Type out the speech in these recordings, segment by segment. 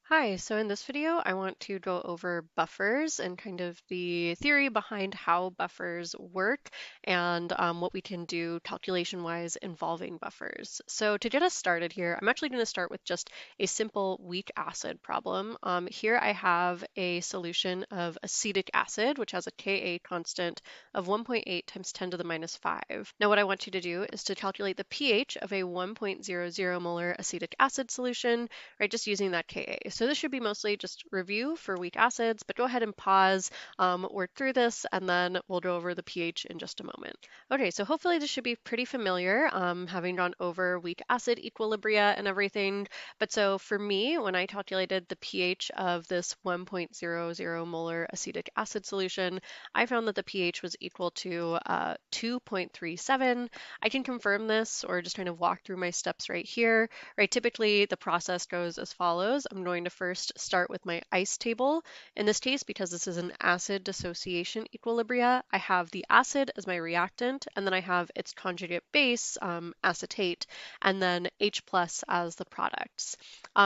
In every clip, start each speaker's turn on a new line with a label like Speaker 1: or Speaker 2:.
Speaker 1: Hi, so in this video, I want to go over buffers and kind of the theory behind how buffers work and what we can do calculation-wise involving buffers. So to get us started here, I'm actually going to start with just a simple weak acid problem. Here I have a solution of acetic acid, which has a Ka constant of 1.8 times 10 to the minus 5. Now what I want you to do is to calculate the pH of a 1.00 molar acetic acid solution, right, just using that Ka. So this should be mostly just review for weak acids, but go ahead and pause, work through this, and then we'll go over the pH in just a moment. Okay, so hopefully this should be pretty familiar, having gone over weak acid equilibria and everything. But so for me, when I calculated the pH of this 1.00 molar acetic acid solution, I found that the pH was equal to 2.37. I can confirm this or just kind of walk through my steps right here. Right, typically the process goes as follows. I'm going to first start with my ice table. In this case, because this is an acid dissociation equilibria, I have the acid as my reactant, and then I have its conjugate base, acetate, and then H plus as the products.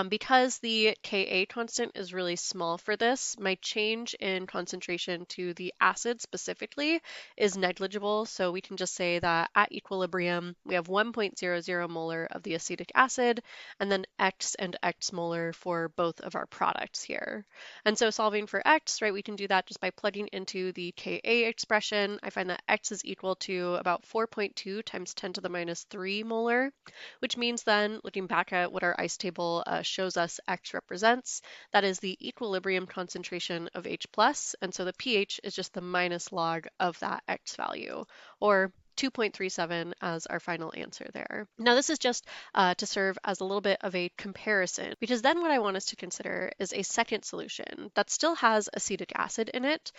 Speaker 1: Because the Ka constant is really small for this, my change in concentration to the acid specifically is negligible. So we can just say that at equilibrium, we have 1.00 molar of the acetic acid, and then X and X molar for both of our products here. And so solving for X, right, we can do that just by plugging into the Ka expression. I find that X is equal to about 4.2 times 10 to the minus 3 molar, which means then, looking back at what our ice table shows us X represents, that is the equilibrium concentration of H plus, and so the pH is just the minus log of that X value, or 2.37 as our final answer there. Now this is just to serve as a little bit of a comparison, because then what I want us to consider is a second solution that still has acetic acid in it,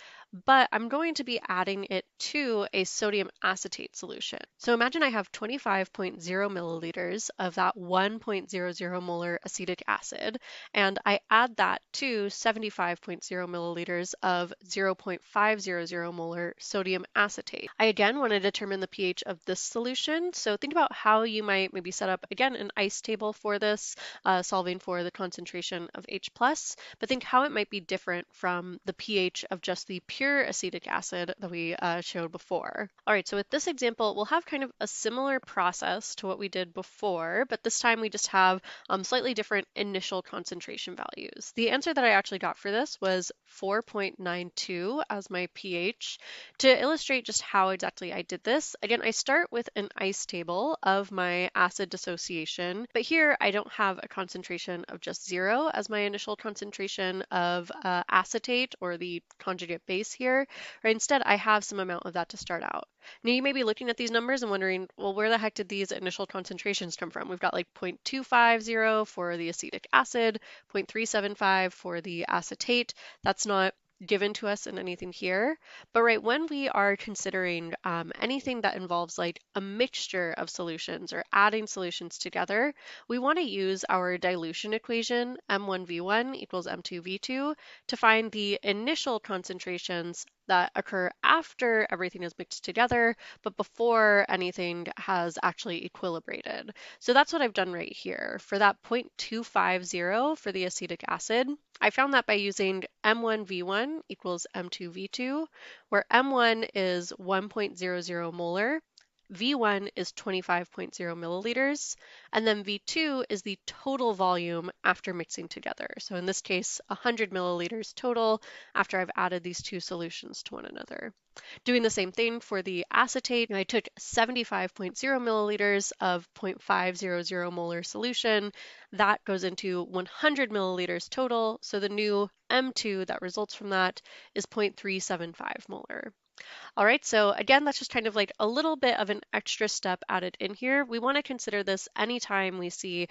Speaker 1: but I'm going to be adding it to a sodium acetate solution. So imagine I have 25.0 milliliters of that 1.00 molar acetic acid, and I add that to 75.0 milliliters of 0.500 molar sodium acetate. I again want to determine the pH of this solution, so think about how you might maybe set up, again, an ice table for this, solving for the concentration of H+, but think how it might be different from the pH of just the pure acetic acid that we showed before. All right, so with this example, we'll have kind of a similar process to what we did before, but this time we just have slightly different initial concentration values. The answer that I actually got for this was 4.92 as my pH. To illustrate just how exactly I did this, again, I start with an ice table of my acid dissociation, but here I don't have a concentration of just 0 as my initial concentration of acetate, or the conjugate base here, right? Instead, I have some amount of that to start out. Now you may be looking at these numbers and wondering, well, where the heck did these initial concentrations come from? We've got like 0.250 for the acetic acid, 0.375 for the acetate. That's not given to us in anything here. But right, when we are considering anything that involves like a mixture of solutions or adding solutions together, we want to use our dilution equation, M1V1 equals M2V2, to find the initial concentrations that occur after everything is mixed together, but before anything has actually equilibrated. So that's what I've done right here. For that 0.250 for the acetic acid, I found that by using M1V1 equals M2V2, where M1 is 1.00 molar, V1 is 25.0 milliliters, and then V2 is the total volume after mixing together. So in this case, 100 milliliters total after I've added these two solutions to one another. Doing the same thing for the acetate, I took 75.0 milliliters of 0.500 molar solution. That goes into 100 milliliters total, so the new M2 that results from that is 0.375 molar. All right, so again, that's just kind of like a little bit of an extra step added in here. We want to consider this anytime we see,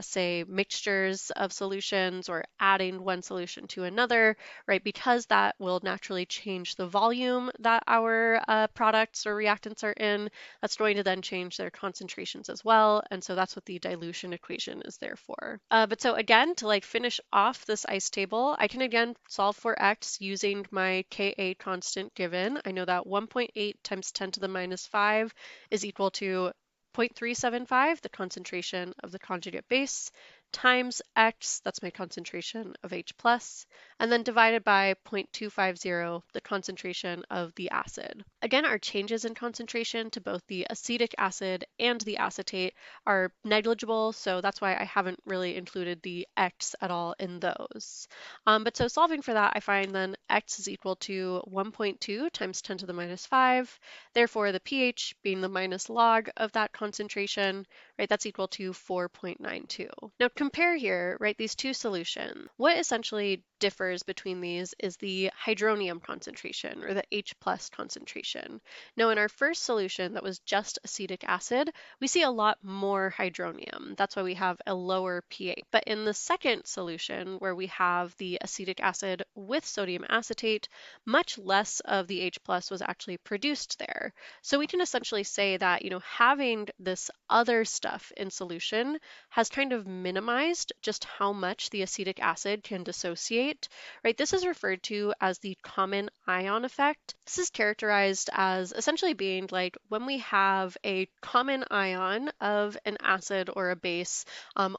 Speaker 1: say, mixtures of solutions or adding one solution to another, right? Because that will naturally change the volume that our products or reactants are in. That's going to then change their concentrations as well. And so that's what the dilution equation is there for. But so again, to like finish off this ice table, I can again solve for X using my Ka constant given. I know that 1.8 times 10 to the minus 5 is equal to 0.375, the concentration of the conjugate base, times X, that's my concentration of H plus, and then divided by 0.250, the concentration of the acid. Again, our changes in concentration to both the acetic acid and the acetate are negligible, so that's why I haven't really included the X at all in those. But so solving for that, I find then X is equal to 1.2 times 10 to the minus 5. Therefore, the pH being the minus log of that concentration, right, that's equal to 4.92. Now compare here, right, these two solutions. What essentially differs between these is the hydronium concentration, or the H plus concentration. Now in our first solution that was just acetic acid, we see a lot more hydronium. That's why we have a lower pH. But in the second solution, where we have the acetic acid with sodium acetate, much less of the H plus was actually produced there. So we can essentially say that, having this other stuff in solution has kind of minimized just how much the acetic acid can dissociate, right? This is referred to as the common ion effect. This is characterized as essentially being like when we have a common ion of an acid or a base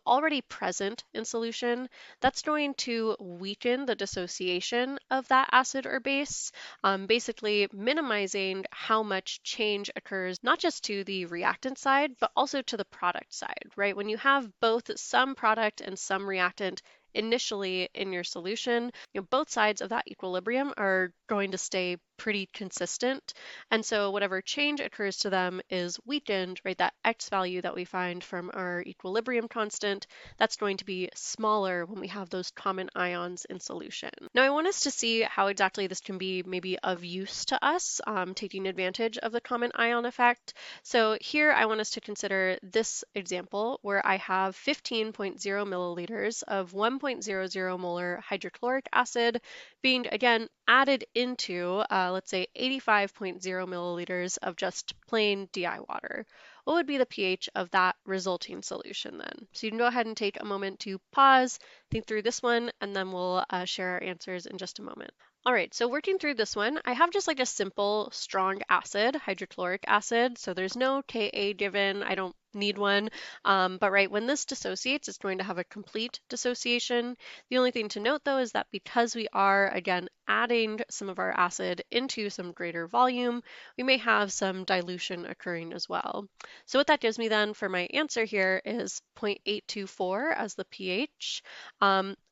Speaker 1: already present in solution, that's going to weaken the dissociation of that acid or base, basically minimizing how much change occurs not just to the reactant side, but also to the product side, right? When you have both some product and some reactant initially in your solution, both sides of that equilibrium are going to stay pretty consistent. And so whatever change occurs to them is weakened, right? That X value that we find from our equilibrium constant, that's going to be smaller when we have those common ions in solution. Now I want us to see how exactly this can be maybe of use to us, taking advantage of the common ion effect. So here I want us to consider this example where I have 15.0 milliliters of 1.00 molar hydrochloric acid being again added into, let's say 85.0 milliliters of just plain DI water. What would be the pH of that resulting solution then? So you can go ahead and take a moment to pause, think through this one, and then we'll share our answers in just a moment. All right, so working through this one, I have just like a simple strong acid, hydrochloric acid. So there's no Ka given. I don't need one. But right, when this dissociates, it's going to have a complete dissociation. The only thing to note though is that because we are, again, adding some of our acid into some greater volume, we may have some dilution occurring as well. So what that gives me then for my answer here is 0.824 as the pH.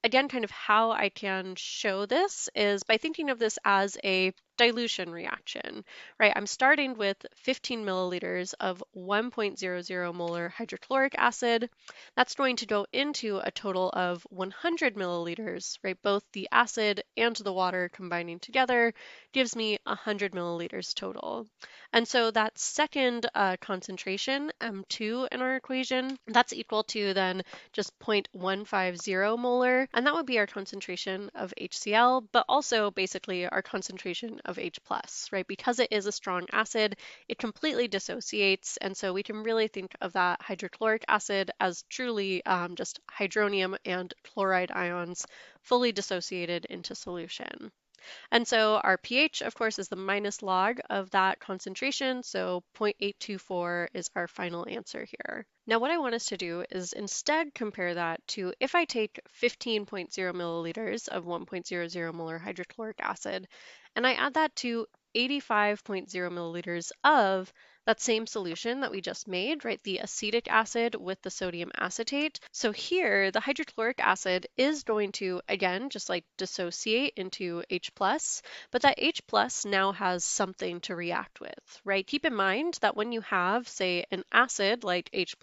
Speaker 1: Again, kind of how I can show this is by thinking of this as a dilution reaction, right? I'm starting with 15 milliliters of 1.00 molar hydrochloric acid. That's going to go into a total of 100 milliliters, right? Both the acid and the water combining together gives me 100 milliliters total. And so that second concentration, M2 in our equation, that's equal to then just 0.150 molar, and that would be our concentration of HCl, but also basically our concentration of H+, right? Because it is a strong acid, it completely dissociates, and so we can really think of that hydrochloric acid as truly just hydronium and chloride ions fully dissociated into solution. And so our pH, of course, is the minus log of that concentration, so 0.824 is our final answer here. Now what I want us to do is instead compare that to if I take 15.0 milliliters of 1.00 molar hydrochloric acid, and I add that to 85.0 milliliters of that same solution that we just made, right? The acetic acid with the sodium acetate. So here, the hydrochloric acid is going to, again, just like dissociate into H+, but that H+ now has something to react with, right? Keep in mind that when you have, say, an acid like H+,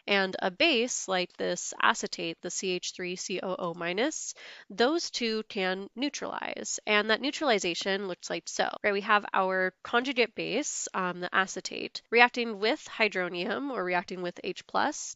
Speaker 1: and a base like this acetate, the CH3COO-, those two can neutralize. And that neutralization looks like so, right? We have our conjugate base, the acetate, reacting with hydronium or reacting with H+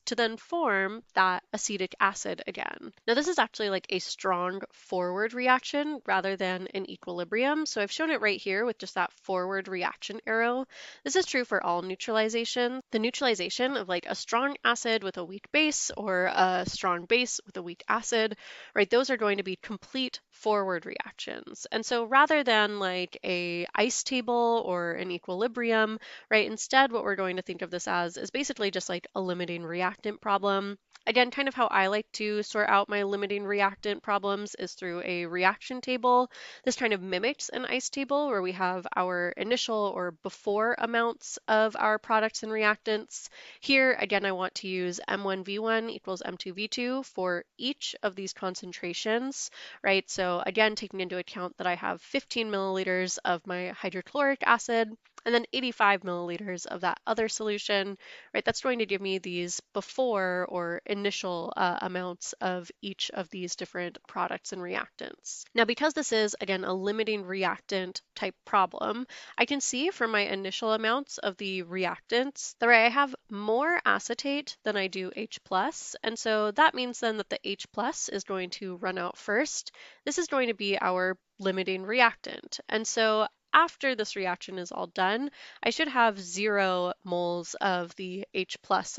Speaker 1: to then form that acetic acid again. Now this is actually like a strong forward reaction rather than an equilibrium. So I've shown it right here with just that forward reaction arrow. This is true for all neutralization. The neutralization of like a strong acid with a weak base or a strong base with a weak acid, right? Those are going to be complete forward reactions. And so rather than like a ice table or an equilibrium, right, right? Instead, what we're going to think of this as is basically just like a limiting reactant problem. Again, kind of how I like to sort out my limiting reactant problems is through a reaction table. This kind of mimics an ICE table where we have our initial or before amounts of our products and reactants. Here, again, I want to use M1V1 equals M2V2 for each of these concentrations, right? So again, taking into account that I have 15 milliliters of my hydrochloric acid, and then 85 milliliters of that other solution, right? That's going to give me these before or initial amounts of each of these different products and reactants. Now, because this is, again, a limiting reactant type problem, I can see from my initial amounts of the reactants that I have more acetate than I do H+, and so that means then that the H+ is going to run out first. This is going to be our limiting reactant, and so after this reaction is all done, I should have 0 moles of the H+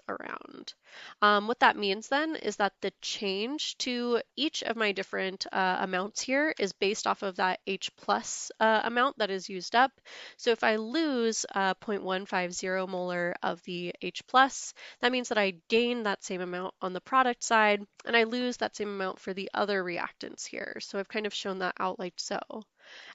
Speaker 1: around. What that means then is that the change to each of my different amounts here is based off of that H+ amount that is used up. So if I lose 0.150 molar of the H+, that means that I gain that same amount on the product side, and I lose that same amount for the other reactants here. So I've kind of shown that out like so.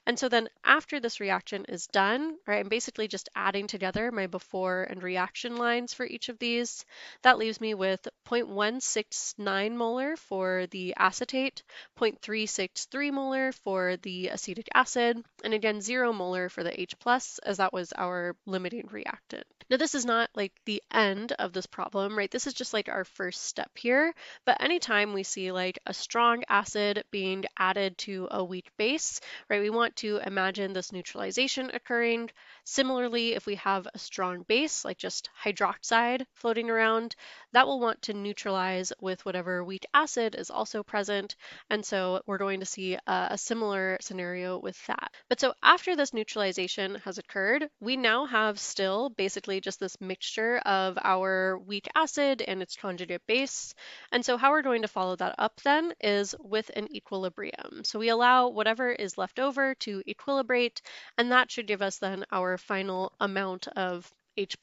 Speaker 1: And so then after this reaction is done, right, I'm basically just adding together my before and reaction lines for each of these. That leaves me with 0.169 molar for the acetate, 0.363 molar for the acetic acid, and again 0 molar for the H+, as that was our limiting reactant. Now this is not like the end of this problem, right? This is just like our first step here, but anytime we see like a strong acid being added to a weak base, right, we want to imagine this neutralization occurring. Similarly, if we have a strong base, like just hydroxide floating around, that will want to neutralize with whatever weak acid is also present. And so we're going to see a similar scenario with that. But so after this neutralization has occurred, we now have still basically just this mixture of our weak acid and its conjugate base. And so how we're going to follow that up then is with an equilibrium. So we allow whatever is left over to equilibrate, and that should give us then our final amount of H+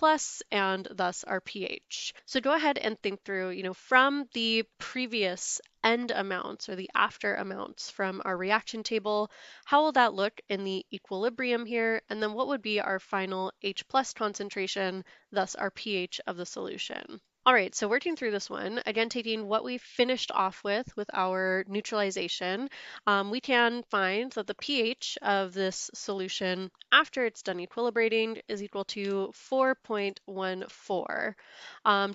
Speaker 1: and thus our pH. So go ahead and think through, from the previous end amounts or the after amounts from our reaction table, how will that look in the equilibrium here? And then what would be our final H+ concentration, thus our pH of the solution? All right, so working through this one, again, taking what we finished off with our neutralization, we can find that the pH of this solution after it's done equilibrating is equal to 4.14.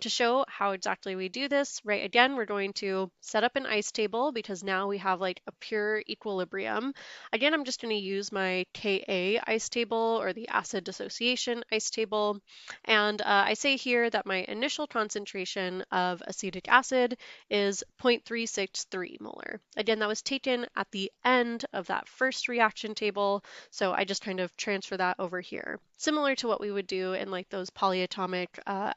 Speaker 1: To show how exactly we do this, right, again, we're going to set up an ICE table because now we have like a pure equilibrium. Again, I'm just going to use my Ka ICE table or the acid dissociation ICE table. And I say here that my initial concentration of acetic acid is 0.363 molar. Again, that was taken at the end of that first reaction table, so I just kind of transfer that over here. Similar to what we would do in like those polyatomic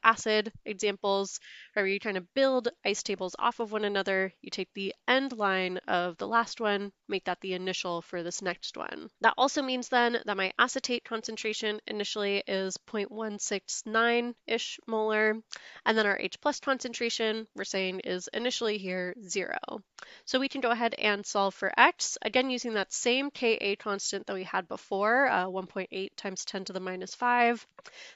Speaker 1: acid examples, where you kind of build ICE tables off of one another. You take the end line of the last one, make that the initial for this next one. That also means then that my acetate concentration initially is 0.169-ish molar, and then our H+ concentration we're saying is initially here 0. So we can go ahead and solve for x, again using that same Ka constant that we had before, 1.8 times 10 to the minus 5.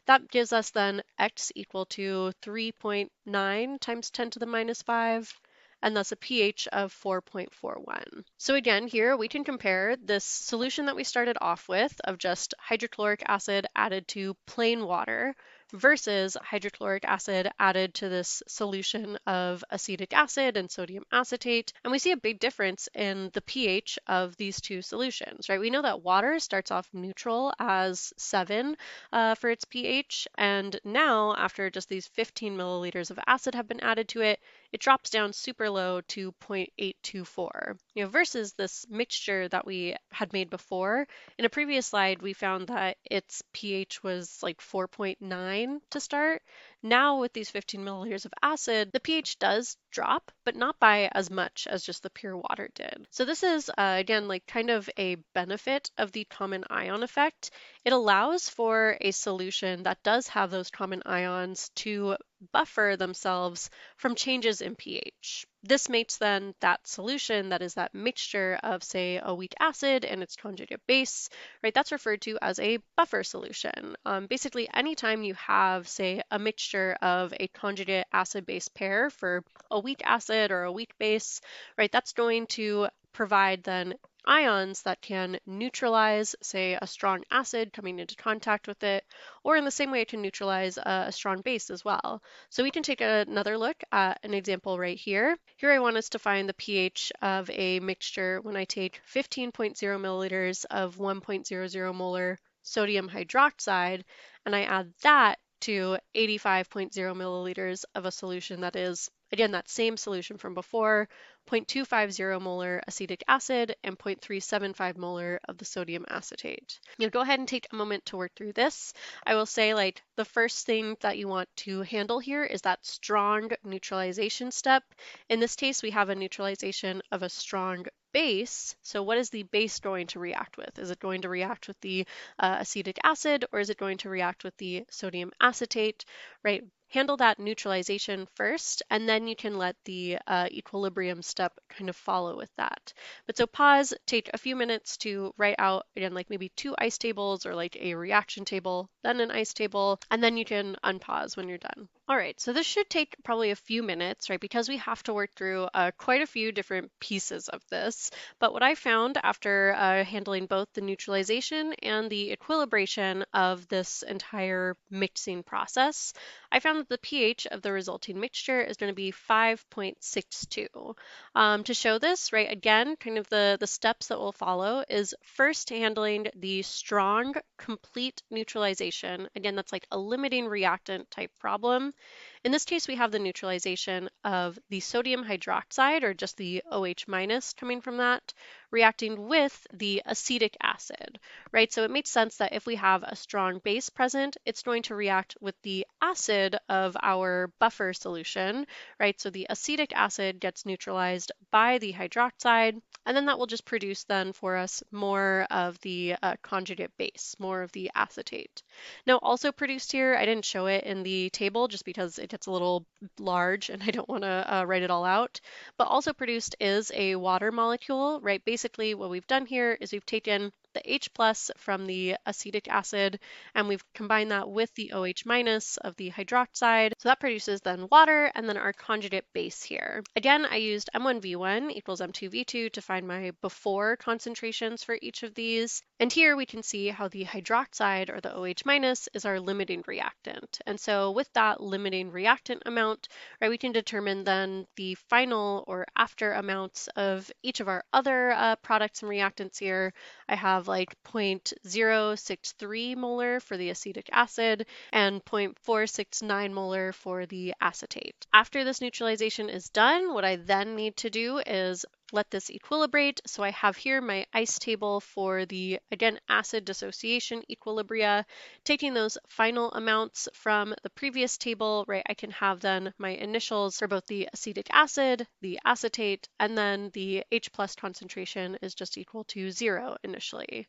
Speaker 1: That gives us then x equal to 3.9 times 10 to the minus 5, and thus a pH of 4.41. So again, here we can compare this solution that we started off with of just hydrochloric acid added to plain water versus hydrochloric acid added to this solution of acetic acid and sodium acetate. And we see a big difference in the pH of these two solutions, right? We know that water starts off neutral as 7 for its pH, and now after just these 15 milliliters of acid have been added to it, it drops down super low to 0.824. Versus this mixture that we had made before. In a previous slide, we found that its pH was like 4.9 to start. Now with these 15 milliliters of acid, the pH does drop, but not by as much as just the pure water did. So this is, again, like kind of a benefit of the common ion effect. It allows for a solution that does have those common ions to buffer themselves from changes in pH. This makes then that solution, that is that mixture of, say, a weak acid and its conjugate base, right? That's referred to as a buffer solution. Basically, anytime you have, say, a mixture of a conjugate acid-base pair for a weak acid or a weak base, right? That's going to provide then ions that can neutralize, say, a strong acid coming into contact with it, or in the same way it can neutralize a strong base as well. So we can take another look at an example right here. Here I want us to find the pH of a mixture when I take 15.0 milliliters of 1.00 molar sodium hydroxide and I add that to 85.0 milliliters of a solution that is, again, that same solution from before, 0.250 molar acetic acid and 0.375 molar of the sodium acetate. You'll go ahead and take a moment to work through this. I will say, like, the first thing that you want to handle here is that strong neutralization step. In this case, we have a neutralization of a strong base. So what is the base going to react with? Is it going to react with the acetic acid, or is it going to react with the sodium acetate, right? Handle that neutralization first, and then you can let the equilibrium step kind of follow with that. But so pause, take a few minutes to write out, again, like maybe 2 ice tables or like a reaction table, then an ice table, and then you can unpause when you're done. All right, so this should take probably a few minutes, right? Because we have to work through quite a few different pieces of this. But what I found after handling both the neutralization and the equilibration of this entire mixing process, I found that the pH of the resulting mixture is going to be 5.62. To show this, right, again, kind of the steps that will follow is first handling the strong, complete neutralization. Again, that's like a limiting reactant type problem. In this case, we have the neutralization of the sodium hydroxide, or just the OH minus coming from that, reacting with the acetic acid, right? So it makes sense that if we have a strong base present, it's going to react with the acid of our buffer solution, right? So the acetic acid gets neutralized by the hydroxide, and then that will just produce then for us more of the conjugate base, more of the acetate. Now also produced here, I didn't show it in the table just because it gets a little large and I don't want to write it all out, but also produced is a water molecule, right? Basically what we've done here is we've taken the H plus from the acetic acid and we've combined that with the OH minus of the hydroxide. So that produces then water and then our conjugate base here. Again, I used M1V1 equals M2V2 to find my before concentrations for each of these. And here we can see how the hydroxide, or the OH minus, is our limiting reactant. And so with that limiting reactant amount, right, we can determine then the final or after amounts of each of our other products and reactants here. I have like 0.063 molar for the acetic acid and 0.469 molar for the acetate. After this neutralization is done, what I then need to do is let this equilibrate. So I have here my ice table for the, again, acid dissociation equilibria. Taking those final amounts from the previous table, right, I can have then my initials for both the acetic acid, the acetate, and then the H plus concentration is just equal to 0 initially.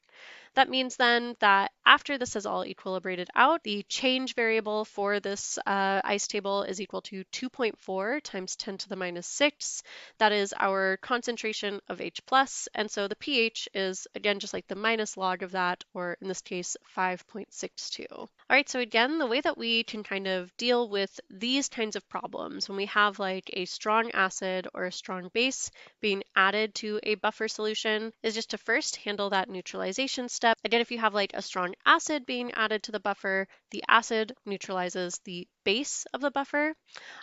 Speaker 1: That means then that after this has all equilibrated out, the change variable for this ice table is equal to 2.4 times 10 to the minus 6. That is our concentration of H plus, and so the pH is, again, just like the minus log of that, or in this case, 5.62. All right, so again, the way that we can kind of deal with these kinds of problems when we have like a strong acid or a strong base being added to a buffer solution is just to first handle that neutralization step. Again, if you have like a strong acid being added to the buffer, the acid neutralizes the base of the buffer.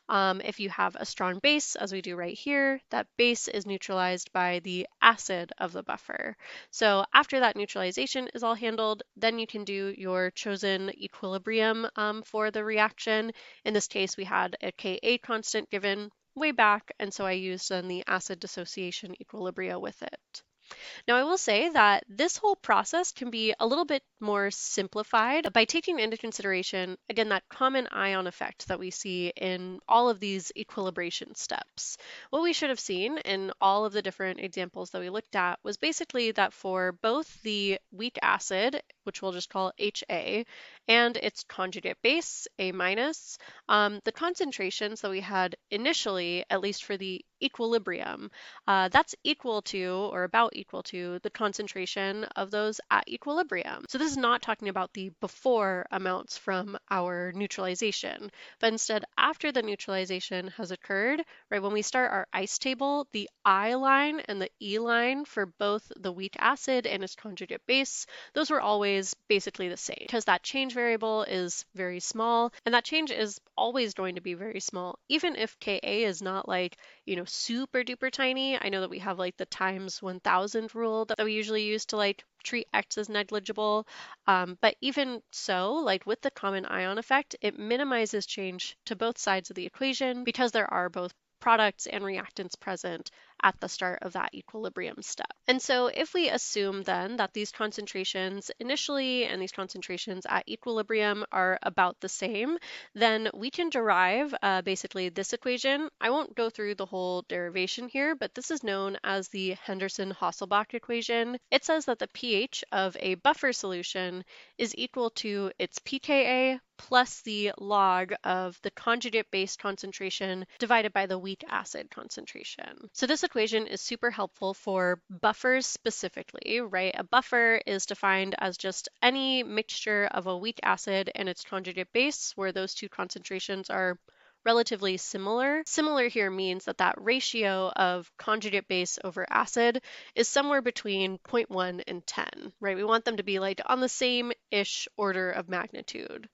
Speaker 1: If you have a strong base, as we do right here, that base is neutralized by the acid of the buffer. So after that neutralization is all handled, then you can do your chosen equilibrium for the reaction. In this case, we had a Ka constant given way back, and so I used then the acid dissociation equilibria with it. Now, I will say that this whole process can be a little bit more simplified by taking into consideration, again, that common ion effect that we see in all of these equilibration steps. What we should have seen in all of the different examples that we looked at was basically that for both the weak acid, which we'll just call HA, and its conjugate base, A minus, the concentrations that we had initially, at least for the equilibrium, that's equal to or about equal to the concentration of those at equilibrium. So this is not talking about the before amounts from our neutralization, but instead after the neutralization has occurred, right, when we start our ICE table, the I line and the E line for both the weak acid and its conjugate base, those were always basically the same because that change variable is very small, and that change is always going to be very small, even if Ka is not like, super duper tiny. I know that we have like the times 1000 rule that we usually use to like treat X as negligible. But even so, like with the common ion effect, it minimizes change to both sides of the equation because there are both products and reactants present at the start of that equilibrium step. And so if we assume then that these concentrations initially and these concentrations at equilibrium are about the same, then we can derive basically this equation. I won't go through the whole derivation here, but this is known as the Henderson-Hasselbalch equation. It says that the pH of a buffer solution is equal to its pKa plus the log of the conjugate base concentration divided by the weak acid concentration. So this equation is super helpful for buffers specifically, right? A buffer is defined as just any mixture of a weak acid and its conjugate base where those two concentrations are relatively similar. Similar here means that that ratio of conjugate base over acid is somewhere between 0.1 and 10, right? We want them to be like on the same-ish order of magnitude.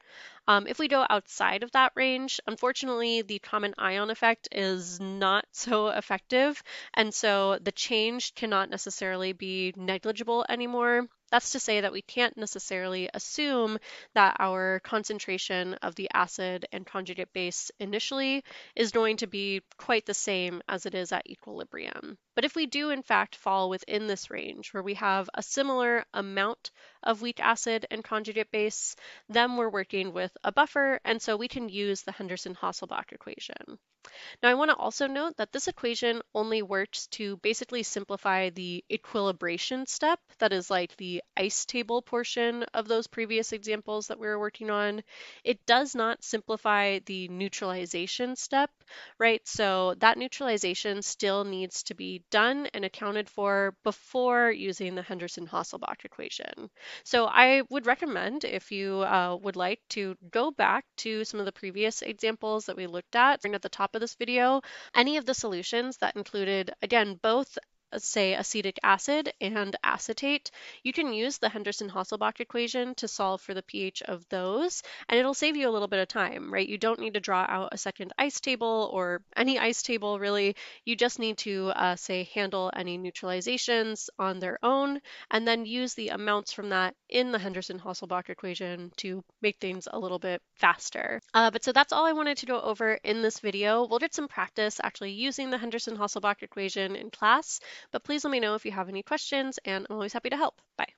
Speaker 1: If we go outside of that range, unfortunately, the common ion effect is not so effective, and so the change cannot necessarily be negligible anymore. That's to say that we can't necessarily assume that our concentration of the acid and conjugate base initially is going to be quite the same as it is at equilibrium. But if we do in fact fall within this range where we have a similar amount of weak acid and conjugate base, then we're working with a buffer, and so we can use the Henderson-Hasselbalch equation. Now, I want to also note that this equation only works to basically simplify the equilibration step, that is like the ICE table portion of those previous examples that we were working on. It does not simplify the neutralization step, right? So that neutralization still needs to be done and accounted for before using the Henderson-Hasselbalch equation. So I would recommend, if you would like, to go back to some of the previous examples that we looked at at the top of this video, any of the solutions that included, again, both say acetic acid and acetate, you can use the Henderson-Hasselbalch equation to solve for the pH of those, and it'll save you a little bit of time, right? You don't need to draw out a second ICE table or any ICE table really. You just need to say handle any neutralizations on their own and then use the amounts from that in the Henderson-Hasselbalch equation to make things a little bit faster. But so that's all I wanted to go over in this video. We'll get some practice actually using the Henderson-Hasselbalch equation in class, but please let me know if you have any questions, and I'm always happy to help. Bye.